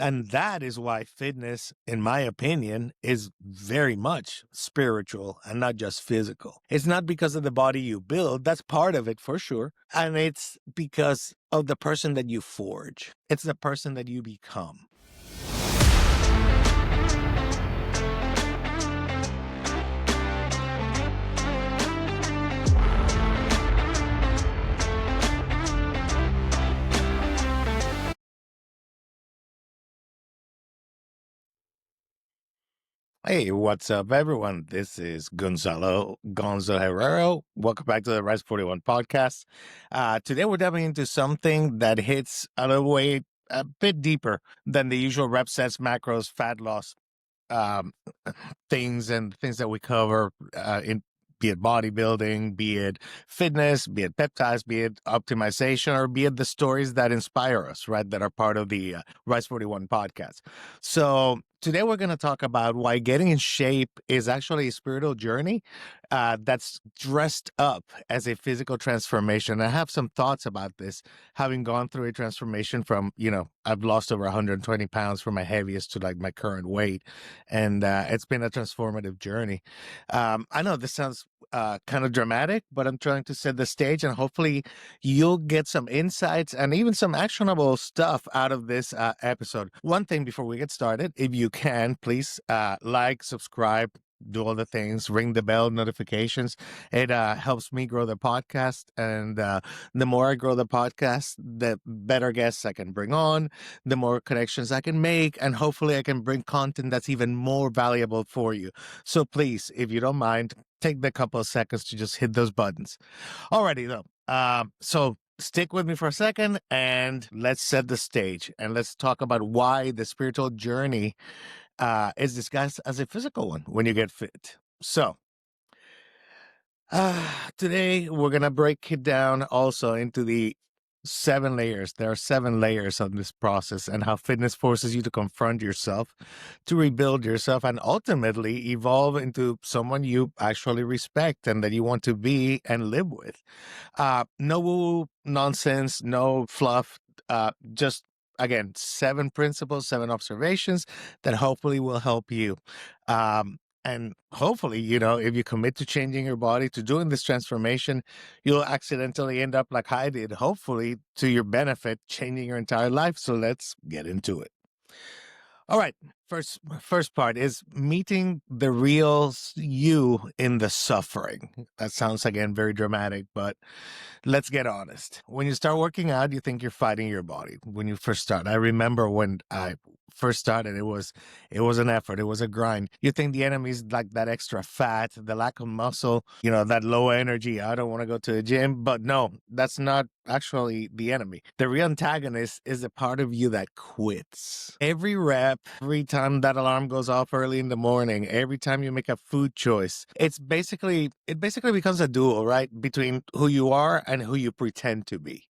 And that is why fitness, in my opinion, is very much spiritual and not just physical. It's not because of the body you build, that's part of it for sure. And it's because of the person that you forge, it's the person that you become. Hey, what's up, everyone? This is Gonzo Herrero. Welcome back to the Rise 41 podcast. Today, we're diving into something that hits a bit deeper than the usual rep sets, macros, fat loss um, things that we cover in be it bodybuilding, be it fitness, be it peptides, be it optimization, or be it the stories that inspire us, right? That are part of the Rise 41 podcast. So today we're going to talk about why getting in shape is actually a spiritual journey that's dressed up as a physical transformation. I have some thoughts about this, having gone through a transformation from, I've lost over 120 pounds from my heaviest to like my current weight. And it's been a transformative journey. I know this sounds kind of dramatic, but I'm trying to set the stage, and hopefully you'll get some insights and even some actionable stuff out of this episode. One thing before we get started, if you can, please like, subscribe, do all the things, ring the bell, notifications. It helps me grow the podcast. And the more I grow the podcast, the better guests I can bring on, the more connections I can make, and hopefully I can bring content that's even more valuable for you. So please, if you don't mind, take the couple of seconds to just hit those buttons. Alrighty, though. So stick with me for a second and let's set the stage and let's talk about why the spiritual journey is disguised as a physical one when you get fit. So, today we're going to break it down also into the 7 layers. There are 7 layers of this process, and how fitness forces you to confront yourself, to rebuild yourself, and ultimately evolve into someone you actually respect and that you want to be and live with. No woo nonsense, no fluff, just again, 7 principles, 7 observations that hopefully will help you. And hopefully, if you commit to changing your body, to doing this transformation, you'll accidentally end up like I did, hopefully to your benefit, changing your entire life. So let's get into it. All right. First part is meeting the real you in the suffering. That sounds again very dramatic, but let's get honest. When you start working out, you think you're fighting your body. When you first start, I remember when I first started, it was an effort. It was a grind. You think the enemy is like that extra fat, the lack of muscle, that low energy. I don't want to go to the gym, but no, that's not actually the enemy. The real antagonist is the part of you that quits. Every rep, every time that alarm goes off early in the morning, every time you make a food choice, it basically becomes a duel, right? Between who you are and who you pretend to be.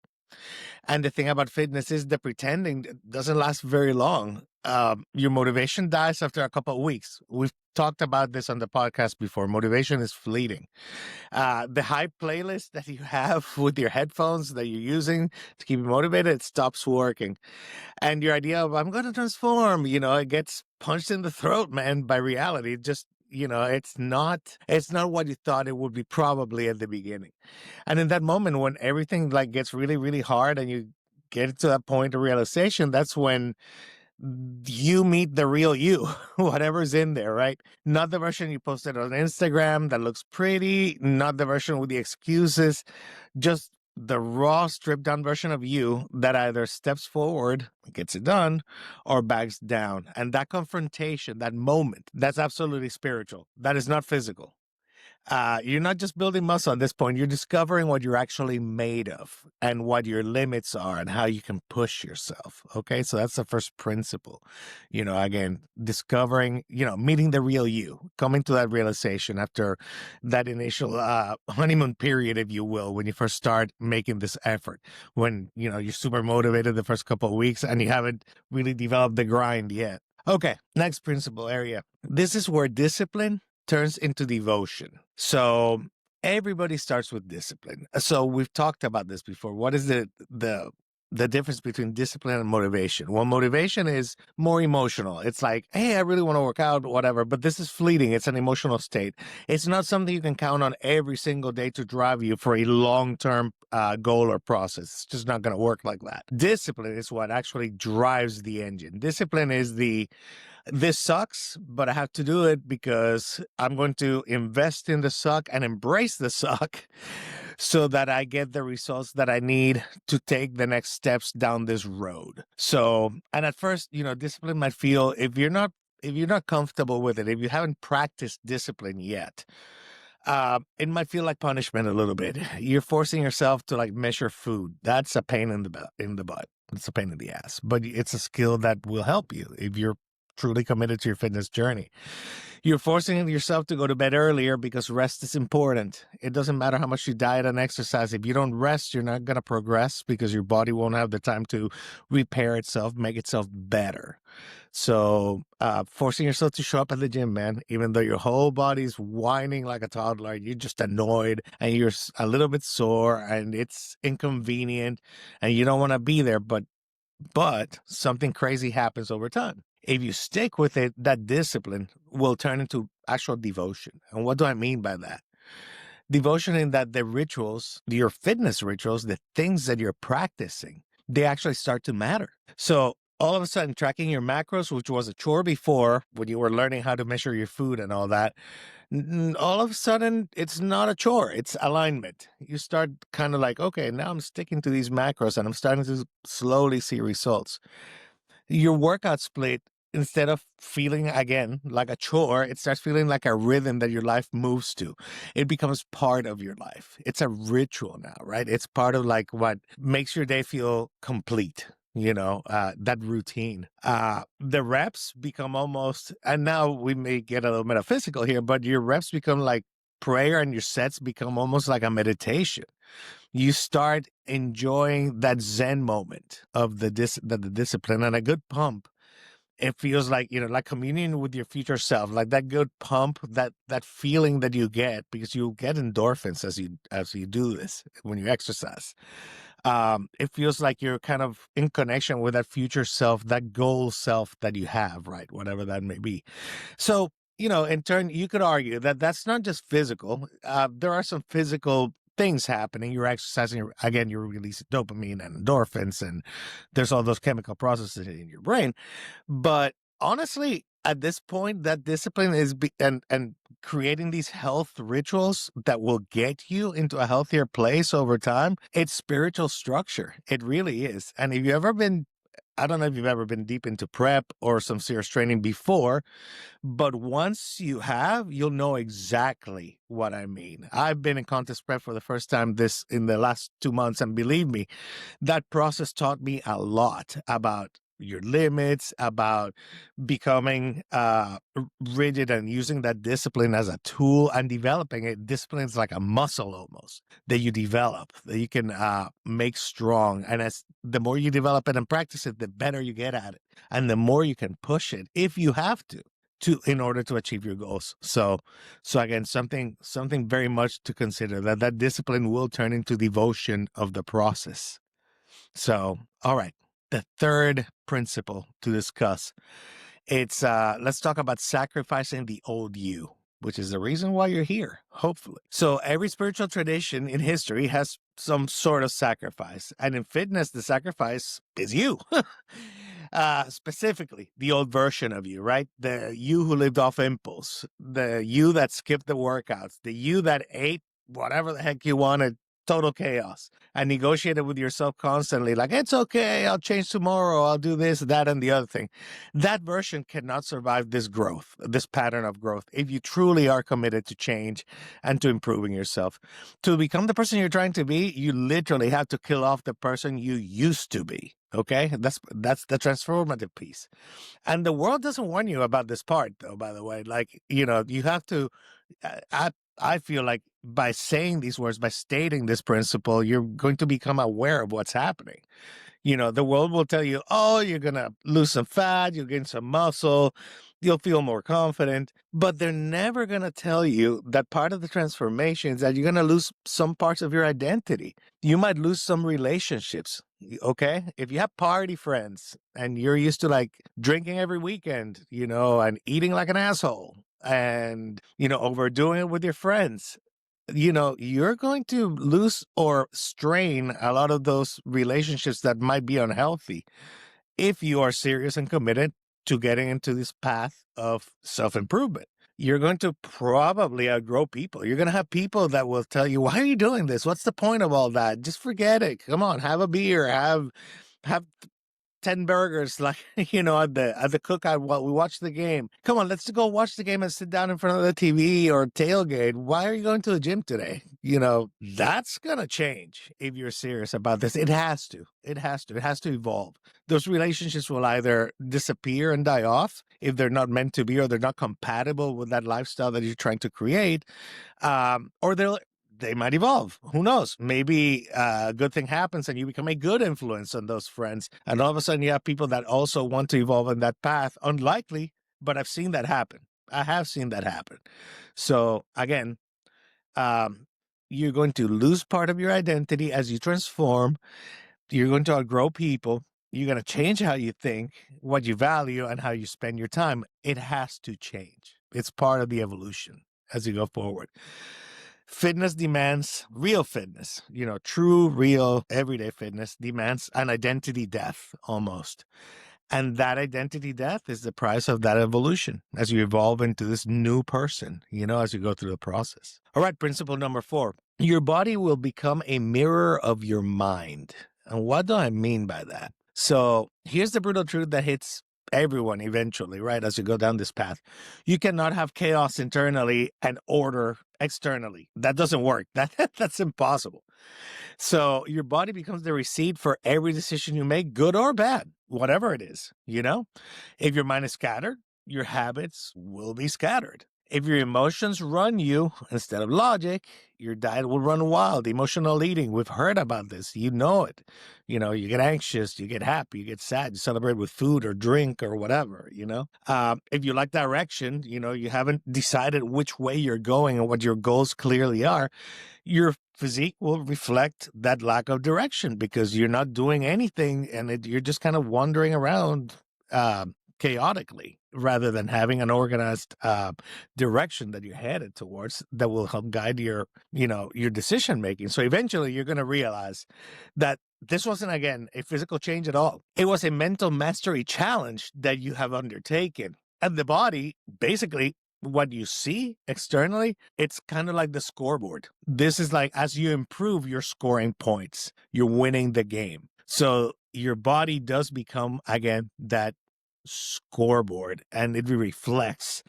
And the thing about fitness is the pretending doesn't last very long. Your motivation dies after a couple of weeks. We've talked about this on the podcast before. Motivation is fleeting. The hype playlist that you have with your headphones that you're using to keep you motivated, it stops working. And your idea of, I'm going to transform, it gets punched in the throat, man, by reality. Just, it's not what you thought it would be probably at the beginning. And in that moment when everything like gets really, really hard and you get to that point of realization, that's when you meet the real you, whatever's in there, right? Not the version you posted on Instagram that looks pretty, not the version with the excuses, just the raw, stripped down version of you that either steps forward, gets it done, or backs down. And that confrontation, that moment, that's absolutely spiritual. That is not physical. You're not just building muscle at this point. You're discovering what you're actually made of and what your limits are and how you can push yourself. Okay. So that's the first principle. Again, discovering, meeting the real you, coming to that realization after that initial honeymoon period, if you will, when you first start making this effort, when, you're super motivated the first couple of weeks and you haven't really developed the grind yet. Okay. Next principle area. This is where discipline turns into devotion. So everybody starts with discipline. So we've talked about this before. What is the the difference between discipline and motivation. Well, motivation is more emotional. It's like, hey, I really want to work out, whatever, but this is fleeting. It's an emotional state. It's not something you can count on every single day to drive you for a long-term goal or process. It's just not going to work like that. Discipline is what actually drives the engine. Discipline is this sucks, but I have to do it because I'm going to invest in the suck and embrace the suck so that I get the results that I need to take the next steps down this road. So, and at first, discipline might feel, if you're not comfortable with it, if you haven't practiced discipline yet, it might feel like punishment a little bit. You're forcing yourself to like measure food. That's a pain in the butt. It's a pain in the ass, but it's a skill that will help you if you're truly committed to your fitness journey. You're forcing yourself to go to bed earlier because rest is important. It doesn't matter how much you diet and exercise. If you don't rest, you're not going to progress because your body won't have the time to repair itself, make itself better. So forcing yourself to show up at the gym, man, even though your whole body's whining like a toddler, you're just annoyed and you're a little bit sore and it's inconvenient and you don't want to be there, but something crazy happens over time. If you stick with it, that discipline will turn into actual devotion. And what do I mean by that? Devotion in that the rituals, your fitness rituals, the things that you're practicing, they actually start to matter. So all of a sudden, tracking your macros, which was a chore before when you were learning how to measure your food and all that, all of a sudden, it's not a chore. It's alignment. You start kind of like, okay, now I'm sticking to these macros and I'm starting to slowly see results. Your workout split, instead of feeling again like a chore, it starts feeling like a rhythm that your life moves to. It becomes part of your life. It's a ritual now, right? It's part of like what makes your day feel complete. That routine. The reps become almost, and now we may get a little metaphysical here, but your reps become like prayer and your sets become almost like a meditation. You start enjoying that Zen moment of the discipline, and a good pump. It feels like, like communion with your future self, like that good pump, that feeling that you get because you get endorphins as you do this when you exercise. It feels like you're kind of in connection with that future self, that goal self that you have, right? Whatever that may be. So, in turn, you could argue that that's not just physical. There are some physical things happening. You're exercising, again, you're releasing dopamine and endorphins, and there's all those chemical processes in your brain. But honestly, at this point, that discipline is and creating these health rituals that will get you into a healthier place over time. It's spiritual structure. It really is. And if you ever been, I don't know if you've ever been deep into prep or some serious training before, but once you have, you'll know exactly what I mean. I've been in contest prep for the first time in the last 2 months, and believe me, that process taught me a lot about your limits, about becoming rigid and using that discipline as a tool and developing it. Discipline is like a muscle almost that you develop, that you can make strong. And as the more you develop it and practice it, the better you get at it. And the more you can push it if you have to in order to achieve your goals. So again, something very much to consider, that discipline will turn into devotion of the process. So, all right. The third principle to discuss, it's let's talk about sacrificing the old you, which is the reason why you're here, hopefully. So every spiritual tradition in history has some sort of sacrifice. And in fitness, the sacrifice is you. Specifically, the old version of you, right? The you who lived off impulse, the you that skipped the workouts, the you that ate whatever the heck you wanted, total chaos, and negotiated with yourself constantly, like, it's okay, I'll change tomorrow, I'll do this, that, and the other thing. That version cannot survive this growth, this pattern of growth, if you truly are committed to change and to improving yourself. To become the person you're trying to be, you literally have to kill off the person you used to be. Okay, that's the transformative piece. And the world doesn't warn you about this part, though, by the way. Like, you have to, I feel like by saying these words, by stating this principle, you're going to become aware of what's happening. The world will tell you, oh, you're going to lose some fat, you'll gain some muscle, you'll feel more confident. But they're never going to tell you that part of the transformation is that you're going to lose some parts of your identity. You might lose some relationships. Okay. If you have party friends and you're used to like drinking every weekend, and eating like an asshole and, overdoing it with your friends, you're going to lose or strain a lot of those relationships that might be unhealthy if you are serious and committed to getting into this path of self-improvement. You're going to probably outgrow people. You're going to have people that will tell you, why are you doing this? What's the point of all that? Just forget it. Come on, have a beer, have 10 burgers, like, at the cookout while we watch the game. Come on, let's go watch the game and sit down in front of the TV or tailgate. Why are you going to the gym today? That's going to change if you're serious about this. It has to. It has to. It has to evolve. Those relationships will either disappear and die off if they're not meant to be or they're not compatible with that lifestyle that you're trying to create, or they might evolve. Who knows? Maybe a good thing happens and you become a good influence on those friends. And all of a sudden you have people that also want to evolve in that path. Unlikely, but I've seen that happen. I have seen that happen. So again, you're going to lose part of your identity as you transform. You're going to outgrow people. You're going to change how you think, what you value, and how you spend your time. It has to change. It's part of the evolution as you go forward. Fitness demands real fitness, true, real, everyday fitness demands an identity death almost. And that identity death is the price of that evolution as you evolve into this new person, as you go through the process. All right, principle number 4. Your body will become a mirror of your mind. And what do I mean by that? So here's the brutal truth that hits everyone eventually, right? As you go down this path, you cannot have chaos internally and order externally. That doesn't work. That's impossible. So your body becomes the receipt for every decision you make, good or bad, whatever it is. If your mind is scattered, your habits will be scattered. If your emotions run you instead of logic, your diet will run wild. Emotional eating, we've heard about this. You know it. You get anxious, you get happy, you get sad, you celebrate with food or drink or whatever, If you lack direction, you haven't decided which way you're going and what your goals clearly are, your physique will reflect that lack of direction because you're not doing anything and you're just kind of wandering around chaotically rather than having an organized direction that you're headed towards that will help guide your decision making. So eventually you're going to realize that this wasn't, again, a physical change at all. It was a mental mastery challenge that you have undertaken. And the body, basically, what you see externally, it's kind of like the scoreboard. This is like, as you improve, you're scoring points, you're winning the game. So your body does become, again, that scoreboard, and it reflects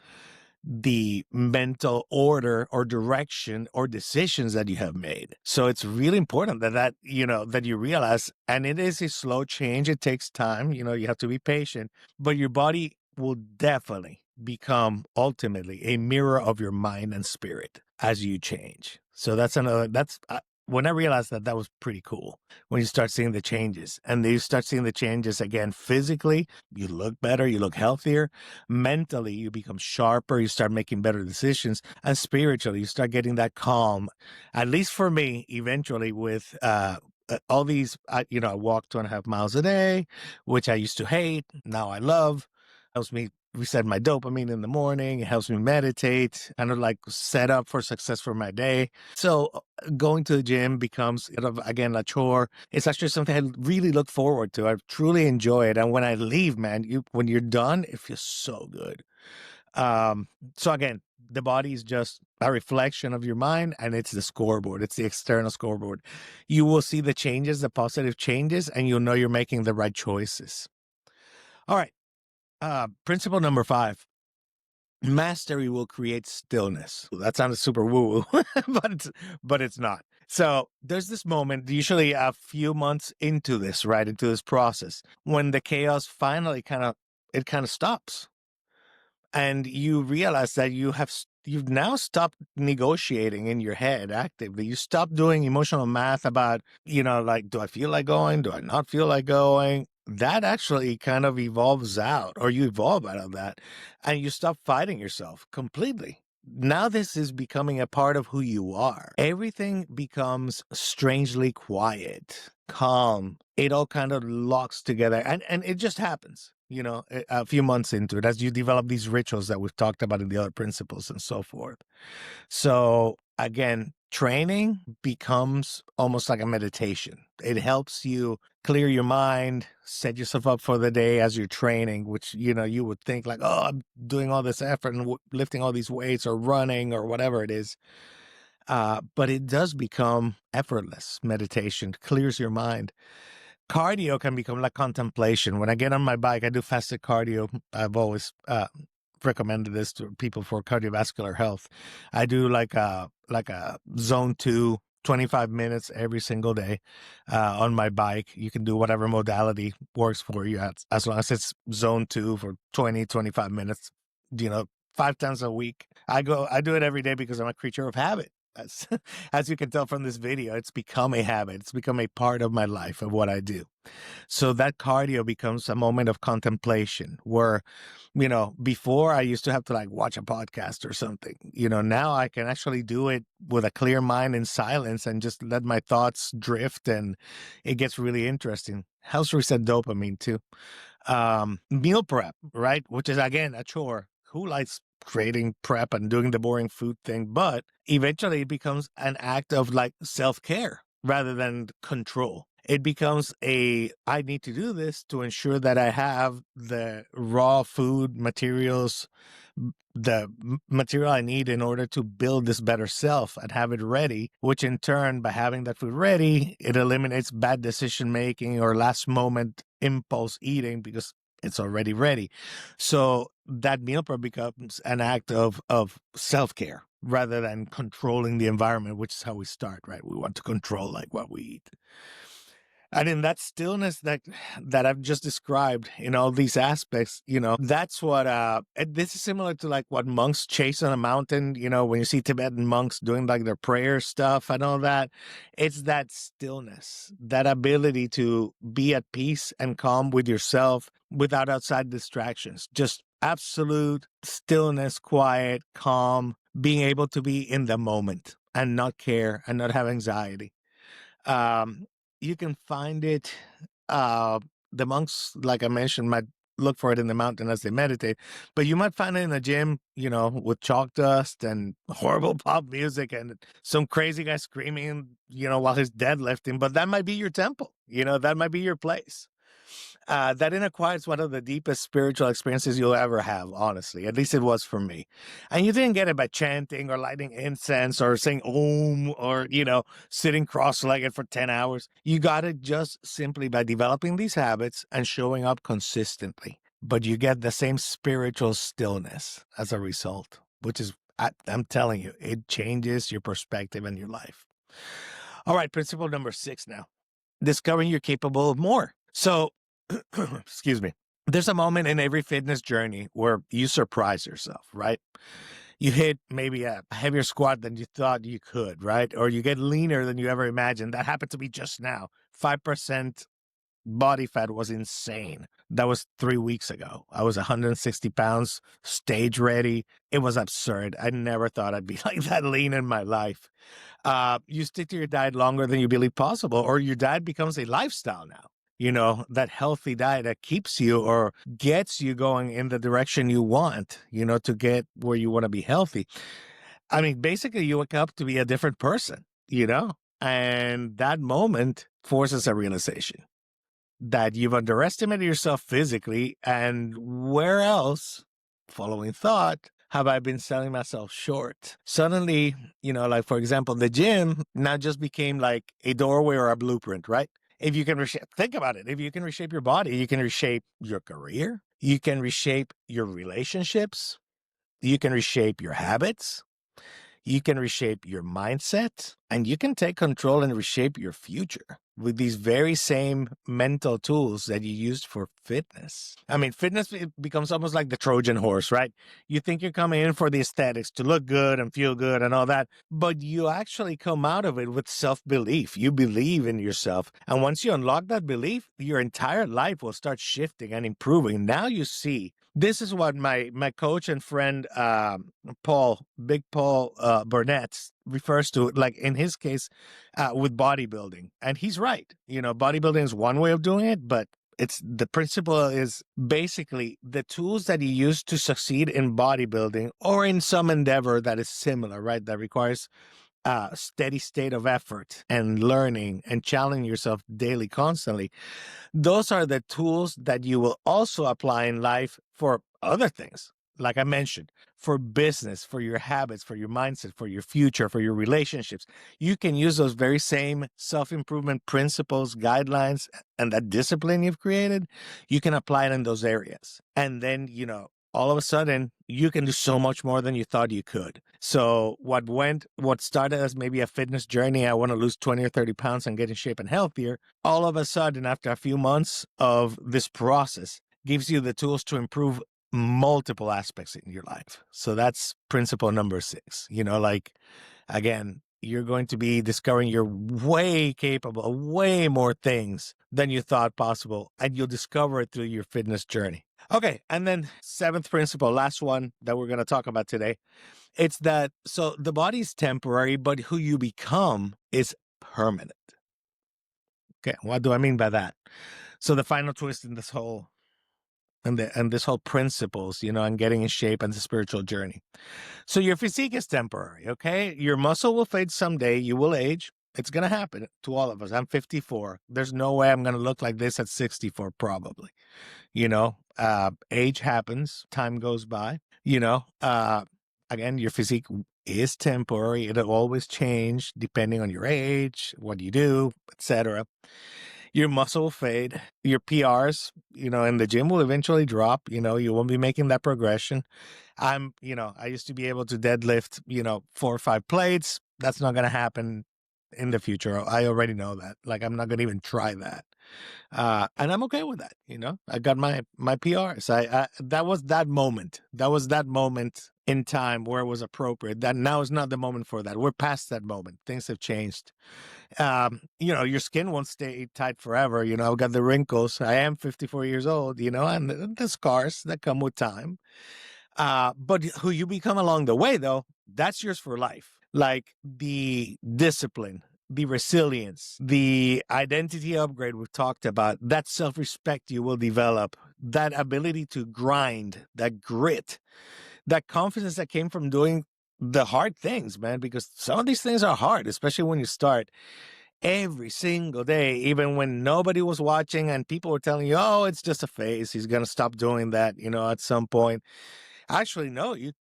the mental order or direction or decisions that you have made. So it's really important that you realize, and it is a slow change. It takes time. You have to be patient, but your body will definitely become ultimately a mirror of your mind and spirit as you change. So when I realized that was pretty cool. When you start seeing the changes, and you start seeing the changes again, physically, you look better, you look healthier. Mentally, you become sharper, you start making better decisions. And spiritually, you start getting that calm, at least for me, eventually with, all these, I walk 2.5 miles a day, which I used to hate. Now I love. Helps me reset my dopamine in the morning. It helps me meditate, kind of like set up for success for my day. So going to the gym becomes, again, a chore. It's actually something I really look forward to. I truly enjoy it. And when I leave, man, when you're done, it feels so good. So again, the body is just a reflection of your mind, and it's the scoreboard. It's the external scoreboard. You will see the changes, the positive changes, and you'll know you're making the right choices. All right. Principle number 5. Mastery will create stillness. That sounds super woo-woo, but it's not. So there's this moment, usually a few months into this, right, into this process, when the chaos finally kind of stops. And you realize that you have you've now stopped negotiating in your head actively. You stop doing emotional math about, like, do I feel like going? Do I not feel like going? That actually kind of evolves out, or you evolve out of that, and you stop fighting yourself completely. Now this is becoming a part of who you are. Everything becomes strangely quiet, calm. It all kind of locks together, and it just happens, a few months into it, as you develop these rituals that we've talked about in the other principles and so forth. So again, training becomes almost like a meditation. It helps you clear your mind, set yourself up for the day as you're training, which, you would think like, oh, I'm doing all this effort and lifting all these weights or running or whatever it is. But it does become effortless meditation, clears your mind. Cardio can become like contemplation. When I get on my bike, I do fasted cardio. I've always recommended this to people for cardiovascular health. I do like a zone 2, 25 minutes every single day on my bike. You can do whatever modality works for you, as long as it's zone 2 for 20, 25 minutes, 5 times a week. I do it every day because I'm a creature of habit. As you can tell from this video, it's become a habit. It's become a part of my life, of what I do. So that cardio becomes a moment of contemplation where, before I used to have to like watch a podcast or something, now I can actually do it with a clear mind in silence and just let my thoughts drift. And it gets really interesting. Helps reset dopamine too. Meal prep, right? Which is again a chore. Who likes creating prep and doing the boring food thing? But eventually it becomes an act of like self-care rather than control. It becomes I need to do this to ensure that I have the raw food materials, the material I need in order to build this better self and have it ready, which in turn, by having that food ready, it eliminates bad decision making or last moment impulse eating because it's already ready. So that meal prep becomes an act of self-care rather than controlling the environment, which is how we start, right? We want to control like what we eat. And in that stillness that I've just described in all these aspects, that's what this is similar to like what monks chase on a mountain, when you see Tibetan monks doing like their prayer stuff and all that. It's that stillness, that ability to be at peace and calm with yourself without outside distractions. Just absolute stillness, quiet, calm, being able to be in the moment and not care and not have anxiety. Um, you can find it. The monks, like I mentioned, might look for it in the mountain as they meditate, but you might find it in the gym, with chalk dust and horrible pop music and some crazy guy screaming, while he's deadlifting. But that might be your temple, that might be your place. That inner quiet is one of the deepest spiritual experiences you'll ever have, honestly. At least it was for me. And you didn't get it by chanting or lighting incense or saying om or, sitting cross-legged for 10 hours. You got it just simply by developing these habits and showing up consistently. But you get the same spiritual stillness as a result, which is, I'm telling you, it changes your perspective and your life. All right, principle number 6 now. Discovering you're capable of more. So, excuse me. There's a moment in every fitness journey where you surprise yourself, right? You hit maybe a heavier squat than you thought you could, right? Or you get leaner than you ever imagined. That happened to me just now. 5% body fat was insane. That was 3 weeks ago. I was 160 pounds, stage ready. It was absurd. I never thought I'd be like that lean in my life. You stick to your diet longer than you believe possible, or your diet becomes a lifestyle now. That healthy diet that keeps you or gets you going in the direction you want, to get where you want to be healthy. I mean, basically, you wake up to be a different person, and that moment forces a realization that you've underestimated yourself physically, and where else, following thought, have I been selling myself short? Suddenly, like for example, the gym now just became like a doorway or a blueprint, right? If you can think about it, if you can reshape your body, you can reshape your career, you can reshape your relationships, you can reshape your habits, you can reshape your mindset, and you can take control and reshape your future. with these very same mental tools that you used for fitness. I mean, fitness, it becomes almost like the Trojan horse, right? You think you're coming in for the aesthetics to look good and feel good and all that, but you actually come out of it with self-belief. You believe in yourself. And once you unlock that belief, your entire life will start shifting and improving. Now you see, this is what my coach and friend Big Paul Burnett refers to, like in his case, with bodybuilding. And he's right. You know, bodybuilding is one way of doing it, but it's the principle is basically the tools that you use to succeed in bodybuilding or in some endeavor that is similar, right? That requires a steady state of effort and learning and challenging yourself daily, constantly. Those are the tools that you will also apply in life for other things. Like I mentioned, for business, for your habits, for your mindset, for your future, for your relationships. You can use those very same self-improvement principles, guidelines, and that discipline you've created. You can apply it in those areas. And then, you know, all of a sudden, you can do so much more than you thought you could. So what started as maybe a fitness journey, I want to lose 20 or 30 pounds and get in shape and healthier, all of a sudden, after a few months of this process, gives you the tools to improve multiple aspects in your life. So that's principle number 6. You know, like, again, you're going to be discovering you're way capable of way more things than you thought possible, and you'll discover it through your fitness journey. Okay, and then 7th principle, last one that we're going to talk about today. It's that, so the body's temporary, but who you become is permanent. Okay, what do I mean by that? So the final twist in this whole and this whole principles, you know, and getting in shape and the spiritual journey. So your physique is temporary, okay? Your muscle will fade someday. You will age. It's going to happen to all of us. I'm 54. There's no way I'm going to look like this at 64, probably. You know, age happens. Time goes by. You know, again, your physique is temporary. It'll always change depending on your age, what you do, etc. Your muscle will fade. Your PRs, you know, in the gym will eventually drop. You know, you won't be making that progression. You know, I used to be able to deadlift, you know, 4 or 5 plates. That's not going to happen in the future. I already know that. Like, I'm not going to even try that. And I'm okay with that. You know, I got my PRs. That was that moment. That was that moment in time where it was appropriate. That now is not the moment for that. We're past that moment. Things have changed. You know, your skin won't stay tight forever. You know, I've got the wrinkles. I am 54 years old, you know, and the scars that come with time. But who you become along the way, though, that's yours for life. Like the discipline, the resilience, the identity upgrade we've talked about, that self-respect you will develop, that ability to grind, that grit, that confidence that came from doing the hard things, man, because some of these things are hard, especially when you start every single day, even when nobody was watching and people were telling you, oh, it's just a phase. He's going to stop doing that, you know, at some point. Actually, no, you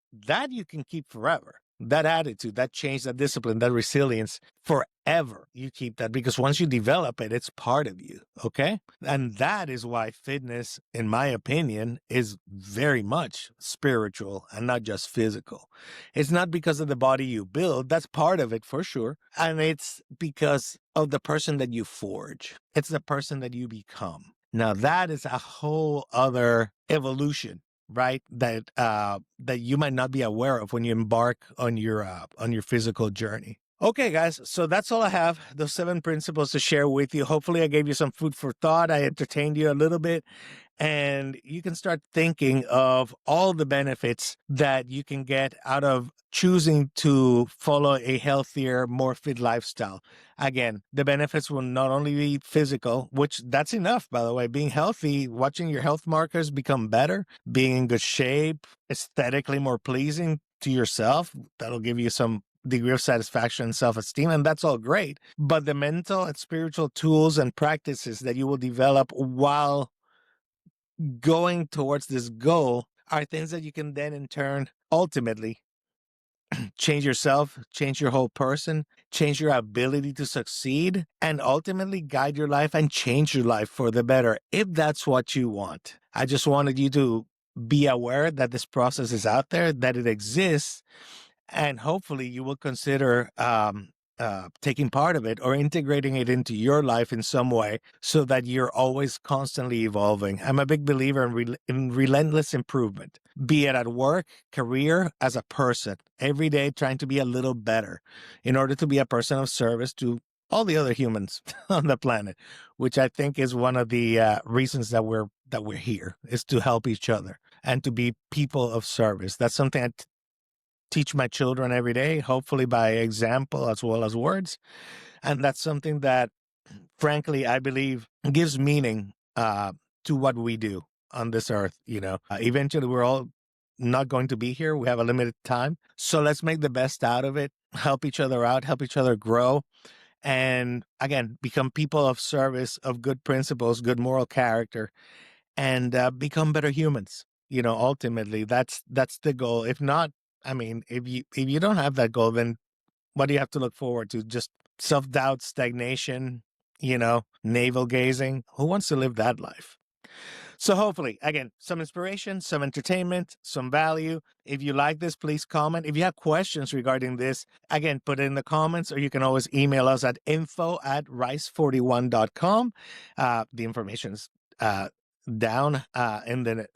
can keep forever. That attitude, that change, that discipline, that resilience, forever you keep that, because once you develop it, it's part of you. Okay. And that is why fitness, in my opinion, is very much spiritual and not just physical. It's not because of the body you build. That's part of it for sure. And it's because of the person that you forge. It's the person that you become. Now that is a whole other evolution, right? That you might not be aware of when you embark on your physical journey. Okay, guys, so that's all I have. Those 7 principles to share with you. Hopefully I gave you some food for thought. I entertained you a little bit, and you can start thinking of all the benefits that you can get out of choosing to follow a healthier, more fit lifestyle. Again, the benefits will not only be physical, which that's enough, by the way. Being healthy, watching your health markers become better, being in good shape, aesthetically more pleasing to yourself, that'll give you some degree of satisfaction and self-esteem, and that's all great. But the mental and spiritual tools and practices that you will develop while going towards this goal are things that you can then in turn ultimately change yourself, change your whole person, change your ability to succeed, and ultimately guide your life and change your life for the better, if that's what you want. I just wanted you to be aware that this process is out there, that it exists, and hopefully you will consider taking part of it or integrating it into your life in some way so that you're always constantly evolving. I'm a big believer in relentless improvement, be it at work, career, as a person, every day trying to be a little better in order to be a person of service to all the other humans on the planet, which I think is one of the reasons that we're here, is to help each other and to be people of service. That's something I teach my children every day, hopefully by example as well as words. And that's something that, frankly, I believe gives meaning to what we do on this earth. Eventually, we're all not going to be here. We have a limited time. So let's make the best out of it, help each other out, help each other grow. And again, become people of service, of good principles, good moral character, and become better humans. Ultimately, that's the goal. If not, I mean, if you don't have that goal, then what do you have to look forward to? Just self-doubt, stagnation, navel gazing. Who wants to live that life? So hopefully, again, some inspiration, some entertainment, some value. If you like this, please comment. If you have questions regarding this, again, put it in the comments, or you can always email us at info@rice41.com. The information's down in the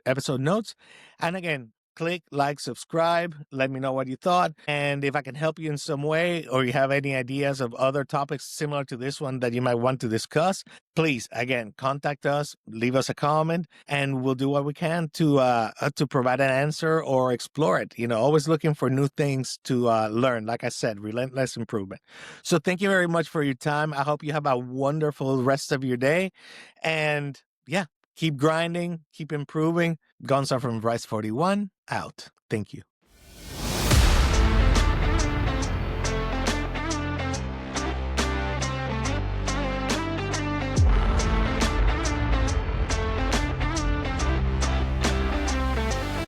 episode notes. And again, click, like, subscribe. Let me know what you thought. And if I can help you in some way, or you have any ideas of other topics similar to this one that you might want to discuss, please, again, contact us, leave us a comment, and we'll do what we can to provide an answer or explore it. Always looking for new things to learn. Like I said, relentless improvement. So thank you very much for your time. I hope you have a wonderful rest of your day. And yeah, keep grinding, keep improving. Gonzalo from Rice 41 out. Thank you.